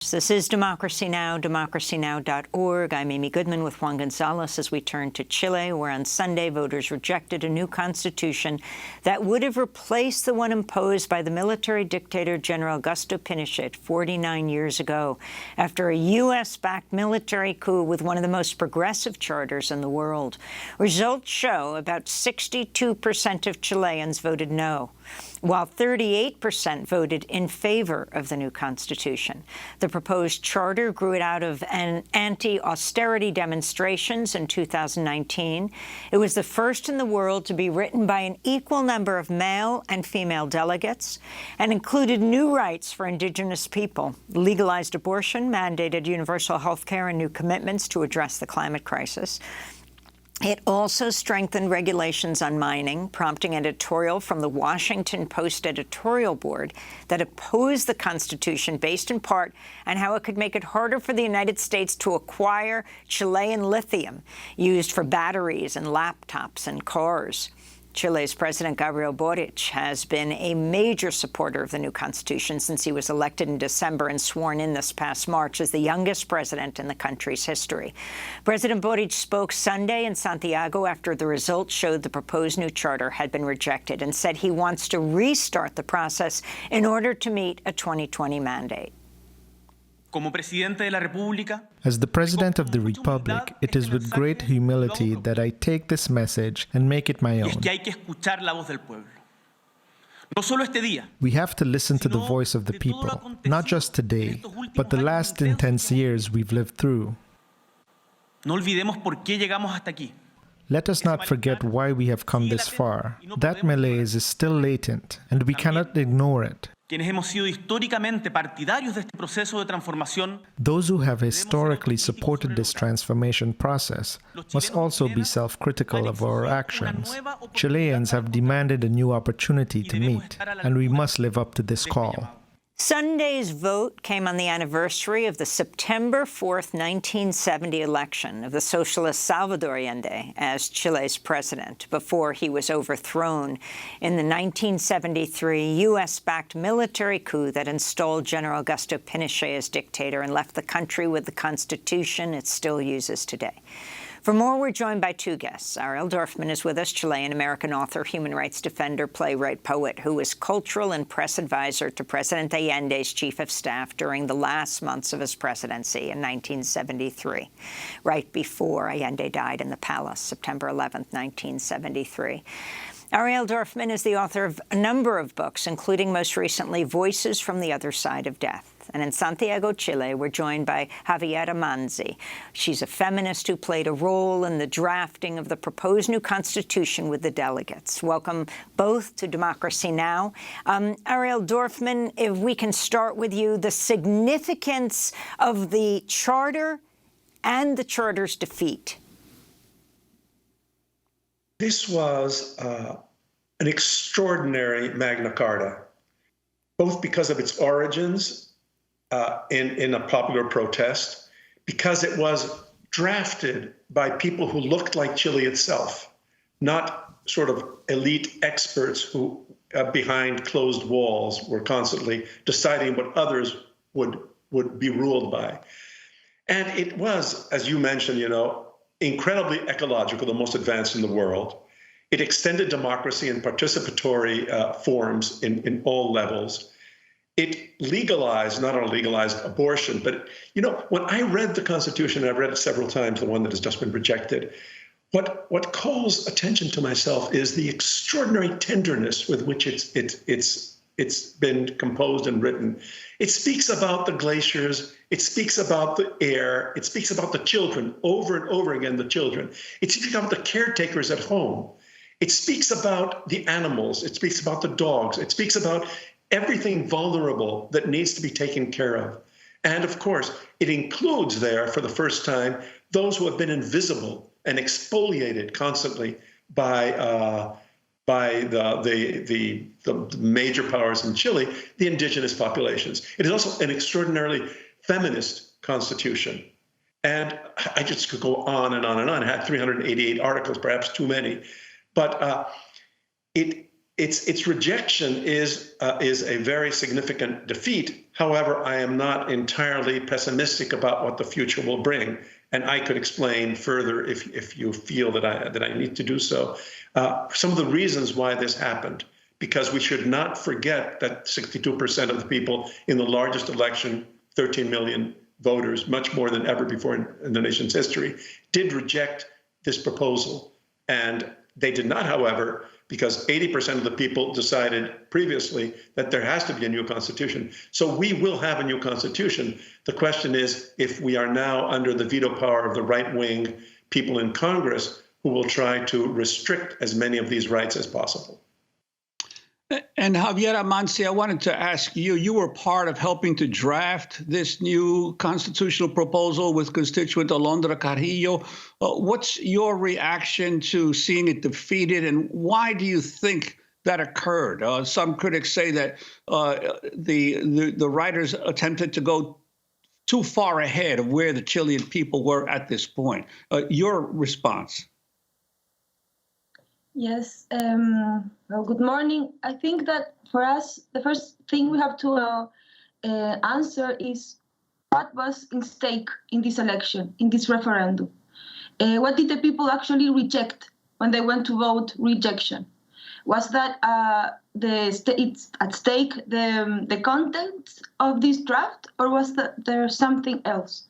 This is Democracy Now!, democracynow.org. I'm Amy Goodman with Juan Gonzalez as we turn to Chile, where on Sunday voters rejected a new constitution that would have replaced the one imposed by the military dictator General Augusto Pinochet 49 years ago, after a U.S.-backed military coup with one of the most progressive charters in the world. Results show about 62% of Chileans voted no, while 38% voted in favor of the new constitution. The proposed charter grew it out of anti-austerity demonstrations in 2019. It was the first in the world to be written by an equal number of male and female delegates and included new rights for Indigenous people, legalized abortion, mandated universal health care, and new commitments to address the climate crisis. It also strengthened regulations on mining, prompting editorial from the Washington Post editorial board that opposed the Constitution based in part on how it could make it harder for the United States to acquire Chilean lithium used for batteries and laptops and cars. Chile's President Gabriel Boric has been a major supporter of the new constitution since he was elected in December and sworn in this past March as the youngest president in the country's history. President Boric spoke Sunday in Santiago after the results showed the proposed new charter had been rejected and said he wants to restart the process in order to meet a 2020 mandate. As the President of the Republic, it is with great humility that I take this message and make it my own. We have to listen to the voice of the people, not just today, but the last intense years we've lived through. Let us not forget why we have come this far. That malaise is still latent, and we cannot ignore it. Those who have historically supported this transformation process must also be self-critical of our actions. Chileans have demanded a new opportunity to meet, and we must live up to this call. Sunday's vote came on the anniversary of the September 4th, 1970 election of the socialist Salvador Allende as Chile's president before he was overthrown in the 1973 U.S.-backed military coup that installed General Augusto Pinochet as dictator and left the country with the constitution it still uses today. For more, we're joined by two guests. Ariel Dorfman is with us, Chilean American author, human rights defender, playwright, poet, who was cultural and press advisor to President Allende's chief of staff during the last months of his presidency in 1973, right before Allende died in the palace, September 11th, 1973. Ariel Dorfman is the author of a number of books, including most recently Voices from the Other Side of Death. And in Santiago, Chile, we're joined by Javiera Manzi. She's a feminist who played a role in the drafting of the proposed new constitution with the delegates. Welcome both to Democracy Now! Ariel Dorfman, if we can start with you, the significance of the charter and the charter's defeat. This was an extraordinary Magna Carta, both because of its origins in a popular protest, because it was drafted by people who looked like Chile itself, not sort of elite experts who behind closed walls were constantly deciding what others would be ruled by. And it was, as you mentioned, incredibly ecological, the most advanced in the world. It extended democracy in participatory forms in all levels. It legalized, not only legalized abortion, but, when I read the Constitution, and I've read it several times, the one that has just been rejected, what calls attention to myself is the extraordinary tenderness with which it's been composed and written. It speaks about the glaciers. It speaks about the air. It speaks about the children, over and over again, the children. It speaks about the caretakers at home. It speaks about the animals. It speaks about the dogs. It speaks about everything vulnerable that needs to be taken care of. And of course, it includes there, for the first time, those who have been invisible and exfoliated constantly by the major powers in Chile, the indigenous populations. It is also an extraordinarily feminist constitution. And I just could go on and on and on. It had 388 articles, perhaps too many. But it its rejection is a very significant defeat. However, I am not entirely pessimistic about what the future will bring, and I could explain further if you feel that I need to do so. Some of the reasons why this happened, because we should not forget that 62% of the people in the largest election, 13 million voters, much more than ever before in the nation's history, did reject this proposal. And they did not, however, because 80% of the people decided previously that there has to be a new constitution. So we will have a new constitution. The question is if we are now under the veto power of the right-wing people in Congress who will try to restrict as many of these rights as possible. And Javiera Manzi, I wanted to ask you, you were part of helping to draft this new constitutional proposal with constituent Alondra Carrillo. What's your reaction to seeing it defeated, and why do you think that occurred? Some critics say that the writers attempted to go too far ahead of where the Chilean people were at this point. Your response? Yes. Well, good morning. I think that for us, the first thing we have to answer is what was in stake in this election, in this referendum. What did the people actually reject when they went to vote rejection? Was that it's at stake the content of this draft, or was there something else?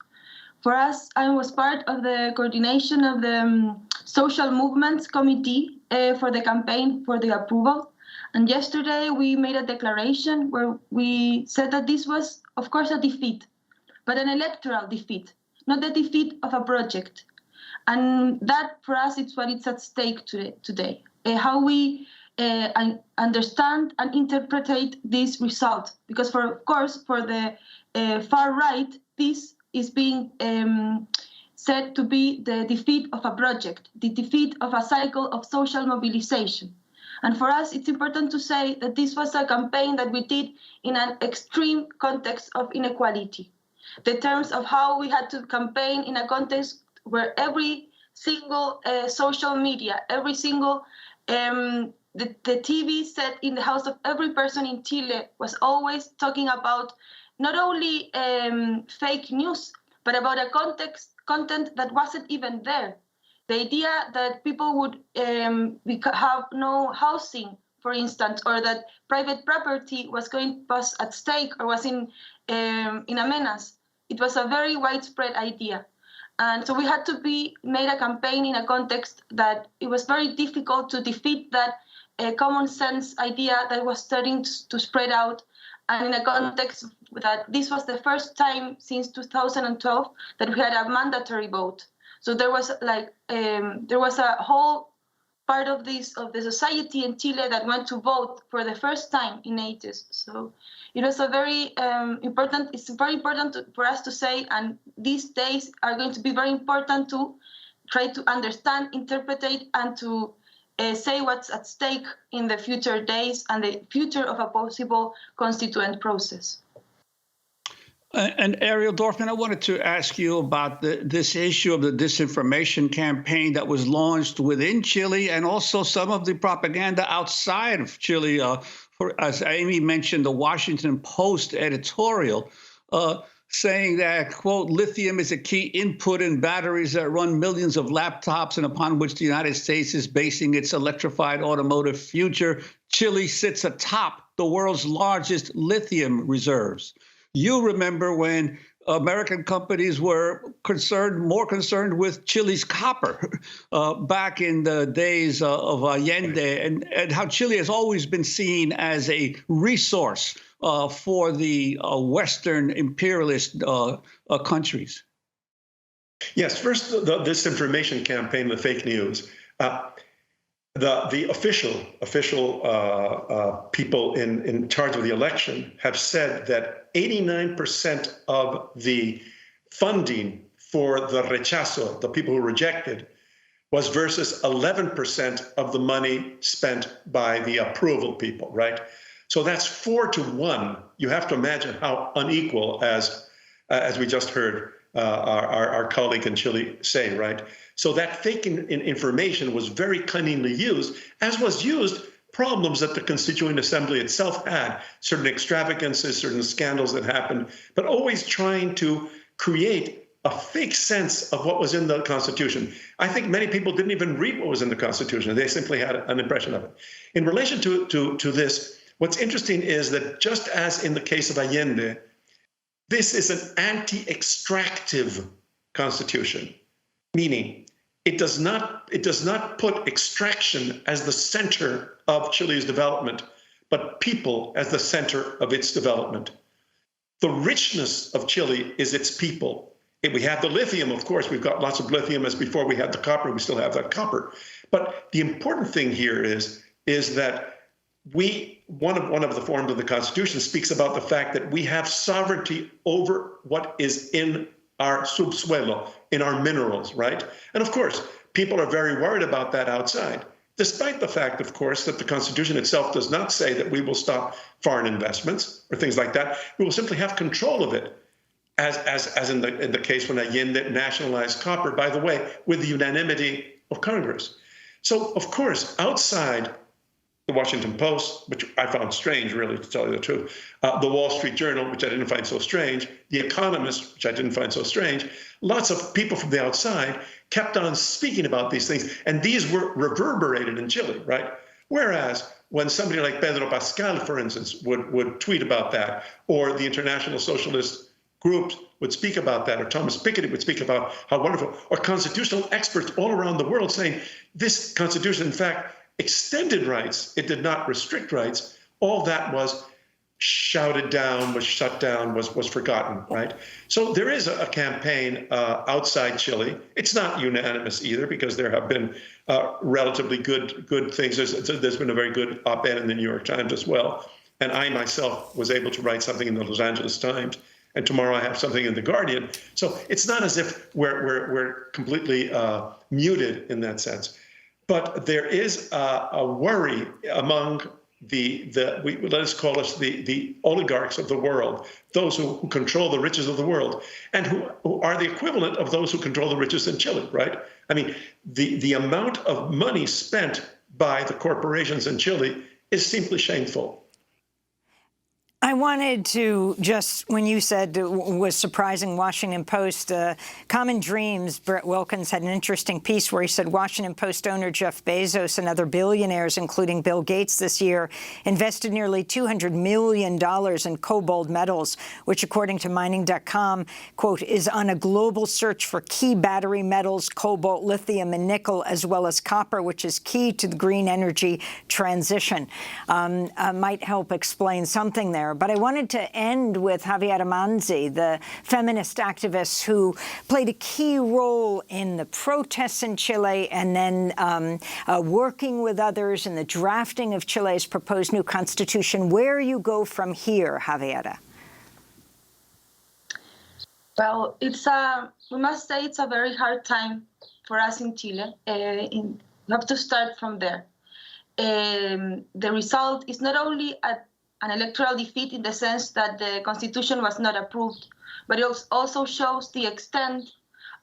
For us, I was part of the coordination of the Social Movements Committee for the campaign for the approval. And yesterday we made a declaration where we said that this was, of course, a defeat, but an electoral defeat, not the defeat of a project. And that, for us, it's what it's at stake today. How we understand and interpret this result. Because, of course, for the far right, this is being said to be the defeat of a project, the defeat of a cycle of social mobilization. And for us, it's important to say that this was a campaign that we did in an extreme context of inequality. The terms of how we had to campaign in a context where every single social media, every single the TV set in the house of every person in Chile was always talking about not only fake news, but about a content that wasn't even there. The idea that people would have no housing, for instance, or that private property was at stake or was in a menace. It was a very widespread idea. And so we had to made a campaign in a context that it was very difficult to defeat that common sense idea that was starting to spread out, and in a context that this was the first time since 2012 that we had a mandatory vote. So there was a whole part of the society in Chile that went to vote for the first time in ages. So it was a very important. It's very important for us to say, and these days are going to be very important to try to understand, interpret, and to say what's at stake in the future days and the future of a possible constituent process. And Ariel Dorfman, I wanted to ask you about this issue of the disinformation campaign that was launched within Chile, and also some of the propaganda outside of Chile. As Amy mentioned, the Washington Post editorial saying that, quote, lithium is a key input in batteries that run millions of laptops and upon which the United States is basing its electrified automotive future. Chile sits atop the world's largest lithium reserves. You remember when American companies were more concerned with Chile's copper back in the days of Allende, and how Chile has always been seen as a resource for the Western imperialist countries. Yes, first, the disinformation campaign, the fake news. The official people in charge of the election have said that 89% of the funding for the rechazo, the people who rejected, was versus 11% of the money spent by the approval people, right? So that's 4-1. You have to imagine how unequal, as we just heard our colleague in Chile say, right? So that fake information was very cunningly used, as was used problems that the Constituent Assembly itself had, certain extravagances, certain scandals that happened, but always trying to create a fake sense of what was in the Constitution. I think many people didn't even read what was in the Constitution. They simply had an impression of it. In relation to this, what's interesting is that just as in the case of Allende, this is an anti-extractive constitution, meaning it does not put extraction as the center of Chile's development, but people as the center of its development. The richness of Chile is its people. We have the lithium, of course. We've got lots of lithium as before we had the copper. We still have that copper. But the important thing here is that one of the forms of the Constitution speaks about the fact that we have sovereignty over what is in our subsuelo, in our minerals, right? And of course, people are very worried about that outside, despite the fact, of course, that the Constitution itself does not say that we will stop foreign investments or things like that. We will simply have control of it, as in the case when Allende nationalized copper, by the way, with the unanimity of Congress. So, of course, outside the Washington Post, which I found strange, really, to tell you the truth, the Wall Street Journal, which I didn't find so strange, The Economist, which I didn't find so strange, lots of people from the outside kept on speaking about these things, and these were reverberated in Chile, right? Whereas when somebody like Pedro Pascal, for instance, would tweet about that, or the International Socialist groups would speak about that, or Thomas Piketty would speak about how wonderful, or constitutional experts all around the world saying this Constitution, in fact, extended rights, it did not restrict rights, all that was shouted down, was shut down, was forgotten, right? So there is a campaign outside Chile. It's not unanimous either, because there have been relatively good things. There's been a very good op-ed in the New York Times as well. And I myself was able to write something in the Los Angeles Times. And tomorrow I have something in The Guardian. So it's not as if we're completely muted in that sense. But there is a worry among let us call us the oligarchs of the world, those who control the riches of the world, and who are the equivalent of those who control the riches in Chile, right? I mean, the amount of money spent by the corporations in Chile is simply shameful. I wanted to just, when you said it was surprising, Washington Post, Common Dreams, Brett Wilkins had an interesting piece where he said Washington Post owner Jeff Bezos and other billionaires, including Bill Gates this year, invested nearly $200 million in cobalt metals, which, according to mining.com, quote, is on a global search for key battery metals, cobalt, lithium, and nickel, as well as copper, which is key to the green energy transition. Might help explain something there. But I wanted to end with Javiera Manzi, the feminist activist who played a key role in the protests in Chile and then working with others in the drafting of Chile's proposed new constitution. Where you go from here, Javiera? Well, we must say it's a very hard time for us in Chile. We have to start from there. The result is not only an electoral defeat in the sense that the constitution was not approved, but it also shows the extent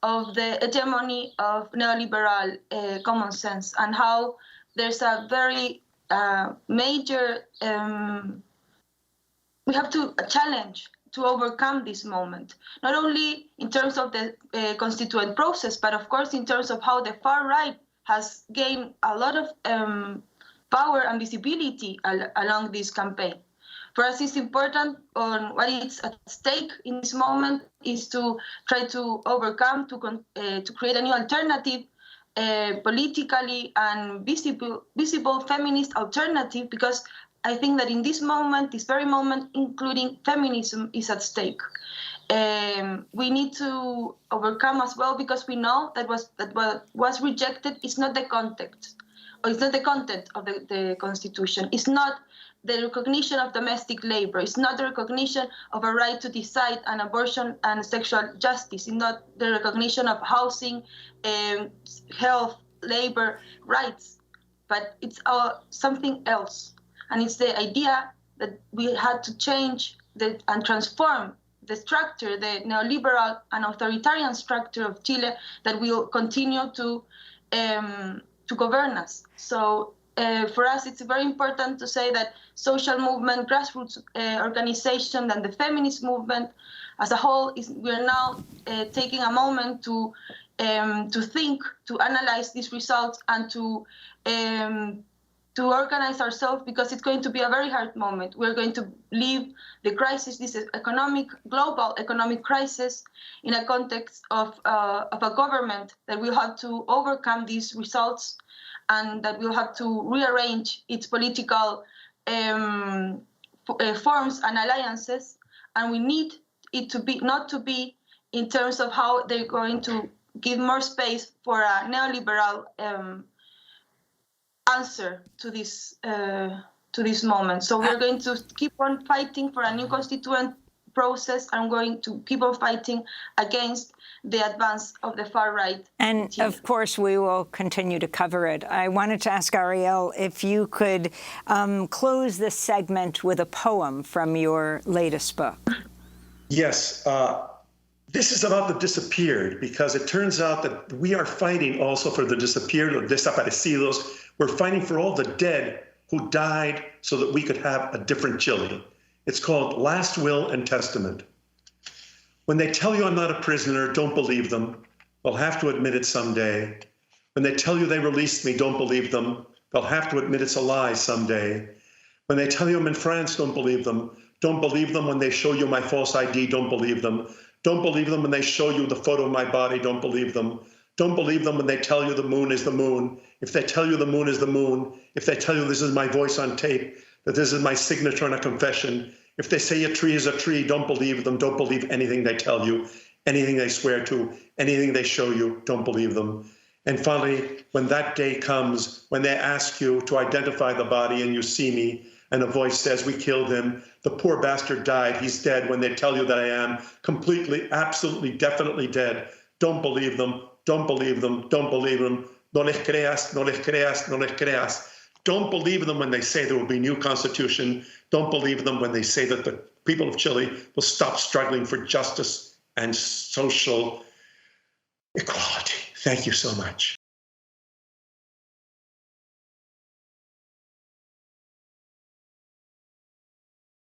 of the hegemony of neoliberal common sense and how there's a very major, we have to challenge to overcome this moment, not only in terms of the constituent process, but of course in terms of how the far right has gained a lot of power and visibility along this campaign. For us, it's important on what is at stake in this moment is to try to overcome, to create a new alternative, politically and visible feminist alternative, because I think that in this moment, this very moment, including feminism is at stake. We need to overcome as well, because we know that what was rejected is not the content, or it's not the content of the Constitution. It's not the recognition of domestic labor. It's not the recognition of a right to decide on abortion and sexual justice. It's not the recognition of housing, health, labor rights, but it's something else. And it's the idea that we had to change and transform the structure, the neoliberal and authoritarian structure of Chile that will continue to govern us. So for us, it's very important to say that social movement, grassroots organization, and the feminist movement as a whole, we're now taking a moment to think, to analyze these results, and to organize ourselves, because it's going to be a very hard moment. We're going to leave the crisis, this global economic crisis, in a context of a government that will have to overcome these results, and that will have to rearrange its political forms and alliances. And we need it to be not to be in terms of how they're going to give more space for a neoliberal answer to this moment. So we're going to keep on fighting for a new constituent process. I'm going to keep on fighting against the advance of the far right. And of course, we will continue to cover it. I wanted to ask Ariel if you could close this segment with a poem from your latest book. Yes. This is about the disappeared, because it turns out that we are fighting also for the disappeared, or desaparecidos. We're fighting for all the dead who died so that we could have a different Chile. It's called Last Will and Testament. When they tell you I'm not a prisoner, don't believe them. They'll have to admit it someday. When they tell you they released me, don't believe them. They'll have to admit it's a lie someday. When they tell you I'm in France, don't believe them. Don't believe them when they show you my false ID, don't believe them. Don't believe them when they show you the photo of my body, don't believe them. Don't believe them when they tell you the moon is the moon. If they tell you the moon is the moon, if they tell you this is my voice on tape, that this is my signature on a confession, if they say a tree is a tree, don't believe them. Don't believe anything they tell you, anything they swear to, anything they show you, don't believe them. And finally, when that day comes, when they ask you to identify the body and you see me, and a voice says, we killed him, the poor bastard died, he's dead, when they tell you that I am completely, absolutely, definitely dead, don't believe them, don't believe them, don't believe them. No les creas, no les creas, no les creas. Don't believe them when they say there will be a new constitution. Don't believe them when they say that the people of Chile will stop struggling for justice and social equality. Thank you so much.